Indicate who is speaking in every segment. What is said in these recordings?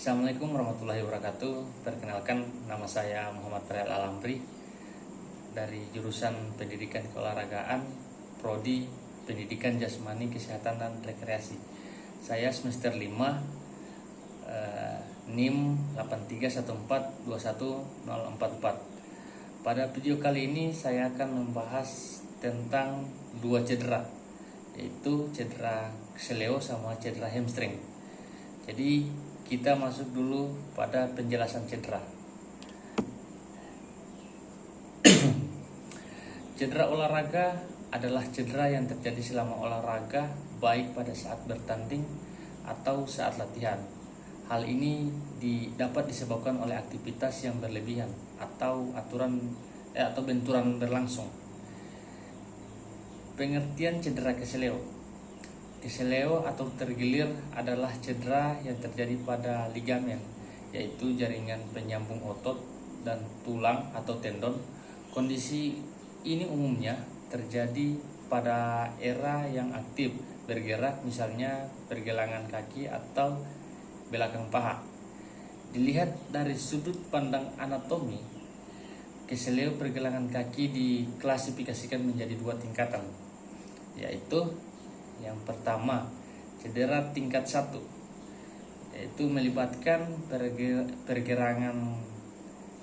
Speaker 1: Assalamualaikum warahmatullahi wabarakatuh. Perkenalkan, nama saya Muhammad Farel Alamri dari jurusan Pendidikan Keolahragaan, Prodi Pendidikan Jasmani, Kesehatan dan Rekreasi. Saya semester 5, NIM 831421044. Pada video kali ini saya akan membahas tentang dua cedera, yaitu cedera keseleo sama cedera hamstring. Jadi kita masuk dulu pada penjelasan cedera. Cedera olahraga adalah cedera yang terjadi selama olahraga, baik pada saat bertanding atau saat latihan. Hal ini dapat disebabkan oleh aktivitas yang berlebihan atau benturan berlangsung. Pengertian cedera keseleo. Keseleo atau tergilir adalah cedera yang terjadi pada ligamen, yaitu jaringan penyambung otot dan tulang atau tendon. Kondisi ini umumnya terjadi pada era yang aktif bergerak, misalnya pergelangan kaki atau belakang paha. Dilihat dari sudut pandang anatomi, keseleo pergelangan kaki diklasifikasikan menjadi dua tingkatan, yaitu yang pertama, cedera tingkat 1, yaitu melibatkan pergerangan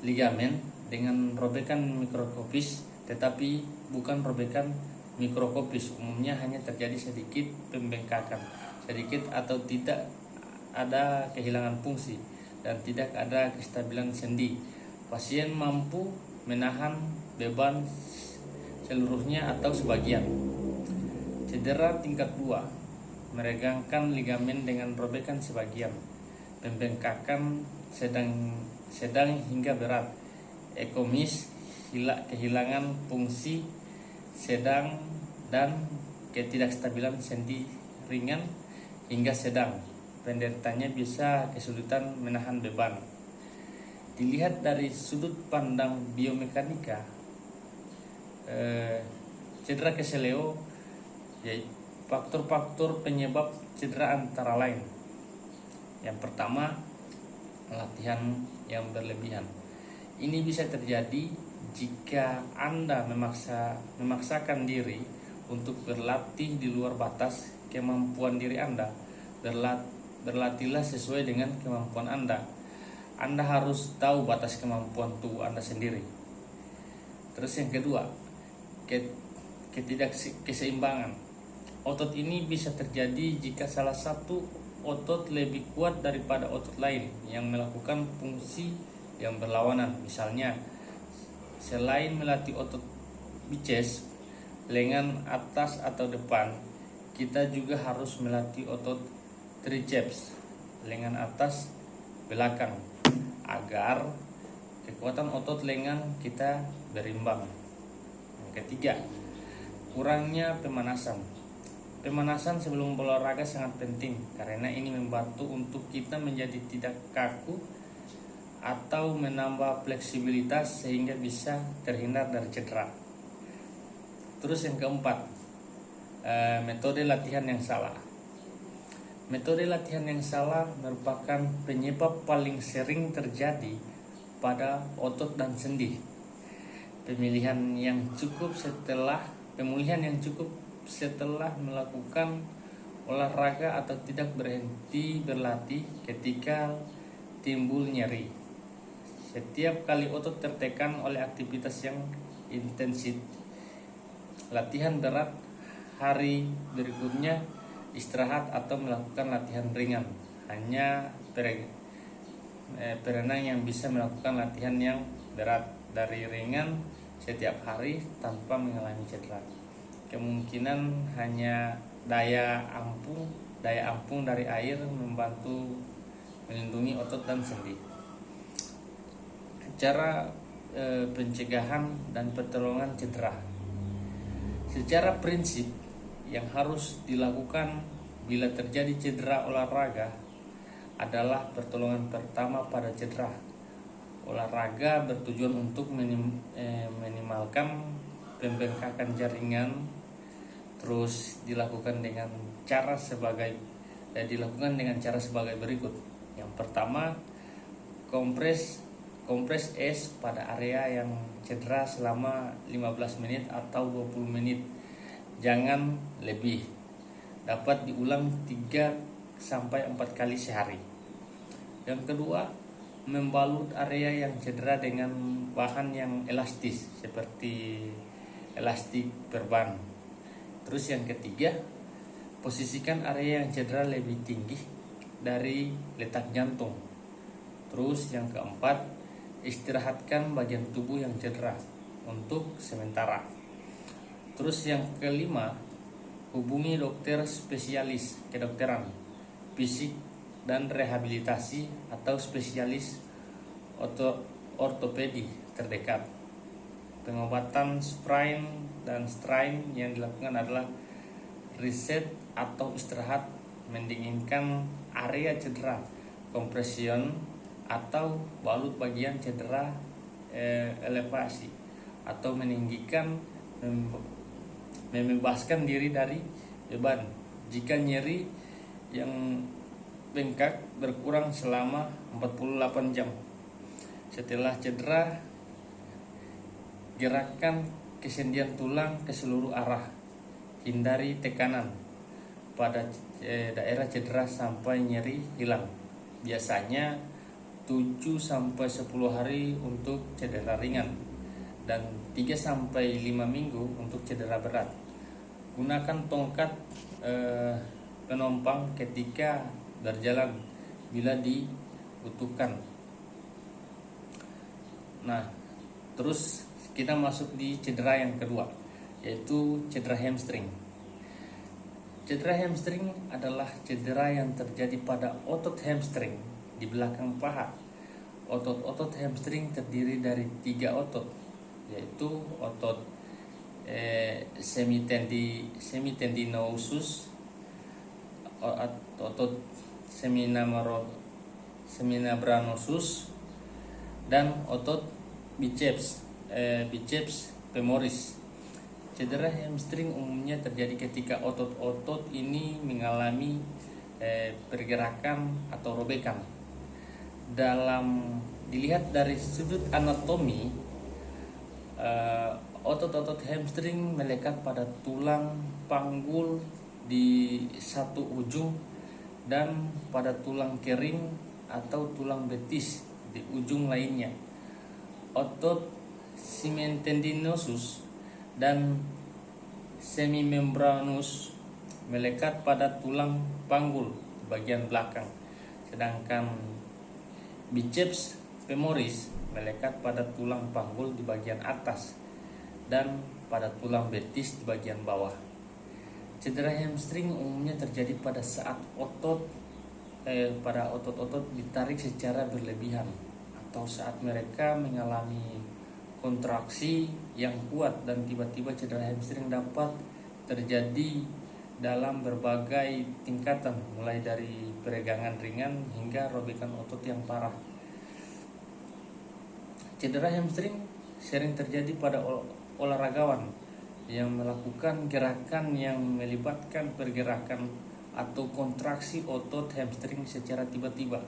Speaker 1: ligamen dengan robekan mikroskopis, tetapi bukan robekan mikroskopis. Umumnya hanya terjadi sedikit pembengkakan, sedikit atau tidak ada kehilangan fungsi, dan tidak ada kestabilan sendi. Pasien mampu menahan beban seluruhnya atau sebagian. Cedera tingkat 2, meregangkan ligamen dengan robekan sebagian, pembengkakan sedang hingga berat, ekomis, kehilangan fungsi sedang, dan ketidakstabilan sendi ringan hingga sedang. Penderitanya bisa kesulitan menahan beban. Dilihat dari sudut pandang biomekanika, cedera keseleo, yaitu faktor-faktor penyebab cedera antara lain. Yang pertama, latihan yang berlebihan. Ini bisa terjadi jika Anda memaksakan diri untuk berlatih di luar batas kemampuan diri Anda. Berlatihlah sesuai dengan kemampuan Anda. Anda harus tahu batas kemampuan tubuh Anda sendiri. Terus yang kedua, ketidakseimbangan. Otot ini bisa terjadi jika salah satu otot lebih kuat daripada otot lain yang melakukan fungsi yang berlawanan. Misalnya, selain melatih otot biceps, lengan atas atau depan, kita juga harus melatih otot triceps, lengan atas belakang, agar kekuatan otot lengan kita berimbang. Yang ketiga, kurangnya pemanasan. Pemanasan sebelum berolahraga sangat penting karena ini membantu untuk kita menjadi tidak kaku atau menambah fleksibilitas sehingga bisa terhindar dari cedera. Terus yang keempat, metode latihan yang salah. Metode latihan yang salah merupakan penyebab paling sering terjadi pada otot dan sendi. Pemulihan yang cukup setelah melakukan olahraga atau tidak berhenti berlatih ketika timbul nyeri. Setiap kali otot tertekan oleh aktivitas yang intensif, latihan berat, hari berikutnya istirahat atau melakukan latihan ringan. Hanya perenang yang bisa melakukan latihan yang berat dari ringan setiap hari tanpa mengalami cedera. Kemungkinan hanya daya ampung dari air membantu melindungi otot dan sendi. Cara pencegahan dan pertolongan cedera. Secara prinsip, yang harus dilakukan bila terjadi cedera olahraga adalah pertolongan pertama pada cedera. Olahraga bertujuan untuk minimalkan pembengkakan jaringan, terus dilakukan dengan cara sebagai berikut. Yang pertama, kompres es pada area yang cedera selama 15 menit atau 20 menit. Jangan lebih. Dapat diulang 3 sampai 4 kali sehari. Yang kedua, membalut area yang cedera dengan bahan yang elastis seperti elastik perban. Terus yang ketiga, posisikan area yang cedera lebih tinggi dari letak jantung. Terus yang keempat, istirahatkan bagian tubuh yang cedera untuk sementara. Terus yang kelima, hubungi dokter spesialis kedokteran fisik dan rehabilitasi atau spesialis ortopedi terdekat. Pengobatan sprain dan strain yang dilakukan adalah reset atau istirahat, mendinginkan area cedera, kompresion atau balut bagian cedera, elevasi atau meninggikan, membebaskan diri dari beban. Jika nyeri yang bengkak berkurang selama 48 jam setelah cedera, gerakan kesendian tulang ke seluruh arah. Hindari tekanan pada daerah cedera sampai nyeri hilang. Biasanya 7 sampai 10 hari untuk cedera ringan dan 3 sampai 5 minggu untuk cedera berat. Gunakan tongkat penompang ketika berjalan bila dibutuhkan. Nah, terus kita masuk di cedera yang kedua, yaitu cedera hamstring. Cedera hamstring adalah cedera yang terjadi pada otot hamstring di belakang paha. Otot-otot hamstring terdiri dari 3 otot, yaitu otot semitendinosus, otot seminabranosus, dan otot biceps femoris. Cedera hamstring umumnya terjadi ketika otot-otot ini mengalami pergerakan atau robekan. Dalam dilihat dari sudut anatomi, otot-otot hamstring melekat pada tulang panggul di satu ujung dan pada tulang kering atau tulang betis di ujung lainnya. Otot semitendinosus dan semimembranus melekat pada tulang panggul di bagian belakang, sedangkan biceps femoris melekat pada tulang panggul di bagian atas dan pada tulang betis di bagian bawah. Cedera hamstring umumnya terjadi pada saat otot-otot ditarik secara berlebihan atau saat mereka mengalami kontraksi yang kuat, dan tiba-tiba cedera hamstring dapat terjadi dalam berbagai tingkatan, mulai dari peregangan ringan hingga robekan otot yang parah. Cedera hamstring sering terjadi pada olahragawan yang melakukan gerakan yang melibatkan pergerakan atau kontraksi otot hamstring secara tiba-tiba,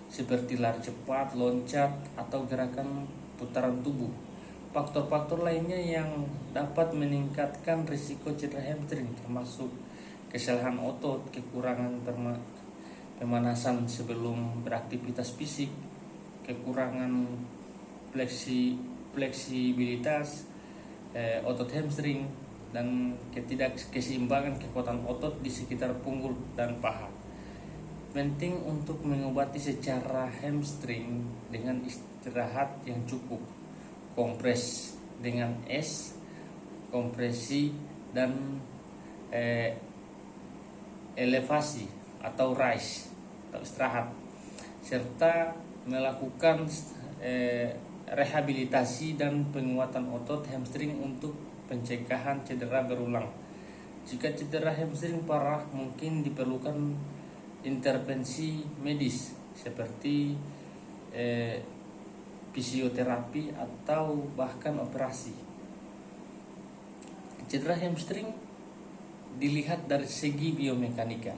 Speaker 1: seperti lari cepat, loncat, atau gerakan putaran tubuh. Faktor-faktor lainnya yang dapat meningkatkan risiko cedera hamstring termasuk kesalahan otot, kekurangan pemanasan sebelum beraktivitas fisik, kekurangan fleksibilitas otot hamstring, dan ketidakkeseimbangan kekuatan otot di sekitar punggul dan paha. Penting untuk mengobati secara hamstring dengan istirahat yang cukup, kompres dengan es, kompresi, dan elevasi atau rise atau istirahat, serta melakukan rehabilitasi dan penguatan otot hamstring untuk pencegahan cedera berulang. Jika cedera hamstring parah, mungkin diperlukan intervensi medis seperti fisioterapi atau bahkan operasi. Cedera hamstring dilihat dari segi biomekanika,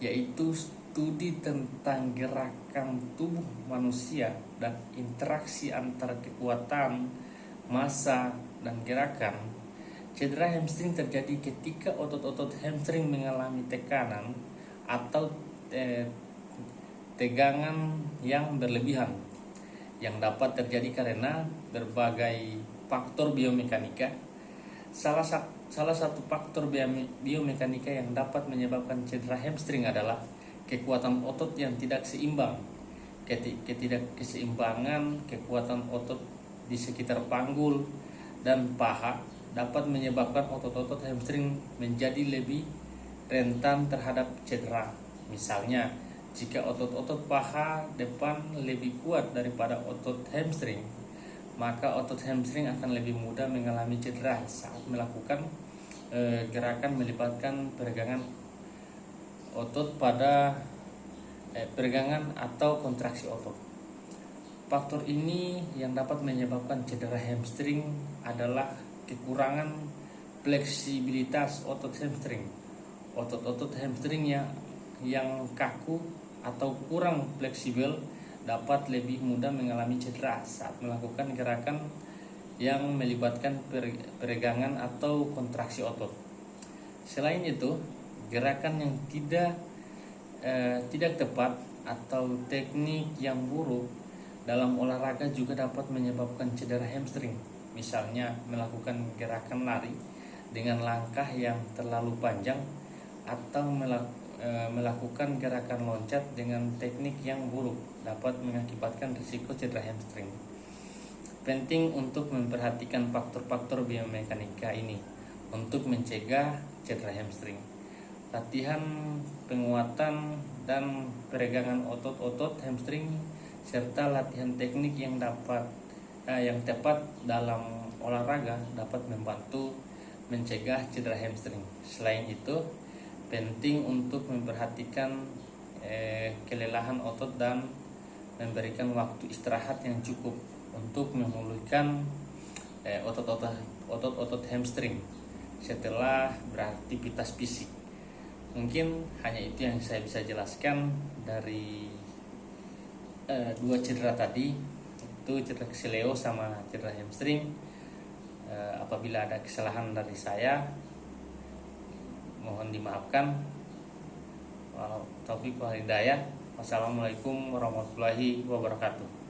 Speaker 1: yaitu studi tentang gerakan tubuh manusia dan interaksi antara kekuatan, massa, dan gerakan, cedera hamstring terjadi ketika otot-otot hamstring mengalami tekanan atau tegangan yang berlebihan, yang dapat terjadi karena berbagai faktor biomekanika. Salah satu faktor biomekanika yang dapat menyebabkan cedera hamstring adalah kekuatan otot yang tidak seimbang. Ketidakkeseimbangan kekuatan otot di sekitar panggul dan paha dapat menyebabkan otot-otot hamstring menjadi lebih rentan terhadap cedera. Misalnya, jika otot-otot paha depan lebih kuat daripada otot hamstring, maka otot hamstring akan lebih mudah mengalami cedera saat melakukan gerakan melibatkan peregangan otot pada peregangan atau kontraksi otot. Faktor ini yang dapat menyebabkan cedera hamstring adalah kekurangan fleksibilitas otot hamstring. Otot-otot hamstring yang kaku atau kurang fleksibel dapat lebih mudah mengalami cedera saat melakukan gerakan yang melibatkan peregangan atau kontraksi otot. Selain itu, gerakan yang tidak tepat atau teknik yang buruk dalam olahraga juga dapat menyebabkan cedera hamstring. Misalnya, melakukan gerakan lari dengan langkah yang terlalu panjang atau melakukan gerakan loncat dengan teknik yang buruk dapat mengakibatkan risiko cedera hamstring. Penting untuk memperhatikan faktor-faktor biomekanika ini untuk mencegah cedera hamstring. Latihan penguatan dan peregangan otot-otot hamstring serta latihan teknik yang tepat dalam olahraga dapat membantu mencegah cedera hamstring. Selain itu, penting untuk memperhatikan kelelahan otot dan memberikan waktu istirahat yang cukup untuk memulihkan otot-otot hamstring setelah beraktivitas fisik. Mungkin hanya itu yang saya bisa jelaskan dari dua cedera tadi, itu cedera kesileo sama cedera hamstring. Apabila ada kesalahan dari saya, mohon dimaafkan. Taufiq wal hidayah. Wassalamualaikum warahmatullahi wabarakatuh.